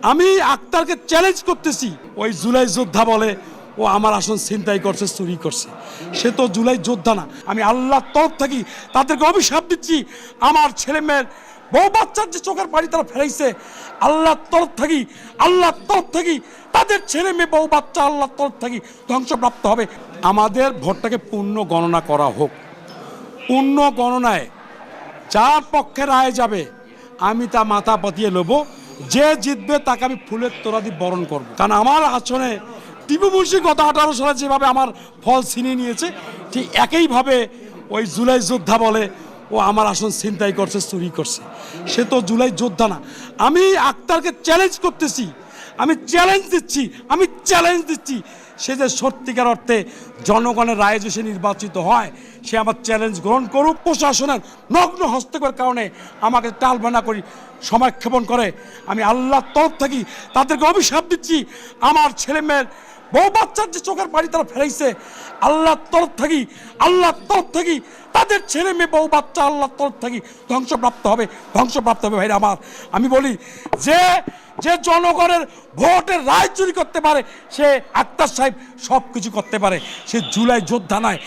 আমি আক্তারকে চ্যালেঞ্জ করতেছি, ওই জুলাই যোদ্ধা বলে ও আমার আসন ছিনতাই করছে, চুরি করছে। সে তো জুলাই যোদ্ধা না। আমি আল্লাহর তরফ থাকি তাদেরকে অভিশাপ দিচ্ছি, আমার ছেলে মেয়ের বউ বাচ্চার যে চোখের পানি তারা ফেরাইছে, আল্লাহর তরফ থাকি তাদের ছেলে মেয়ে বউ বাচ্চা আল্লাহর তরফ থাকি ধ্বংসপ্রাপ্ত হবে। আমাদের ভোটটাকে পূর্ণ গণনা করা হোক। পূর্ণ গণনায় যার পক্ষে রায় যাবে আমি তা মাথা পাতিয়ে নেবো। যে জিতবে তাকে আমি ফুলের তোড়া দিয়ে বরণ করব। কারণ আমার আসনে টিপু মুন্সি গত 18 সালে যেভাবে আমার ফল ছিনিয়ে নিয়েছে, ঠিক একইভাবে ওই জুলাই যোদ্ধা বলে ও আমার আসন ছিনতাই করছে, চুরি করছে। সে তো জুলাই যোদ্ধা না। আমি আক্তারকে চ্যালেঞ্জ করতেছি, আমি চ্যালেঞ্জ দিচ্ছি সে যে সত্যিকার অর্থে জনগণের রায়ে যে সে নির্বাচিত হয়, সে আমার চ্যালেঞ্জ গ্রহণ করুক। প্রশাসনের নগ্ন হস্তক্ষেপের কারণে আমাকে টালবানা করি সময় ক্ষেপণ করে, আমি আল্লাহর তরফ থাকি তাদেরকে অভিশাপ দিচ্ছি, আমার ছেলে মেয়ের বউ বাচ্চার যে চোখের পানি তারা ফেরাইছে, আল্লাহর তরফ থাকি তাদের ছেলে মেয়ে বউ বাচ্চা আল্লাহর তরফ থাকি ধ্বংসপ্রাপ্ত হবে ভাইরা আমার। আমি বলি যে যে জনগণের ভোটের রায় চুরি করতে পারে সে আক্তার সাহেব সব কিছু করতে পারে, সে জুলাই যোদ্ধা নয়।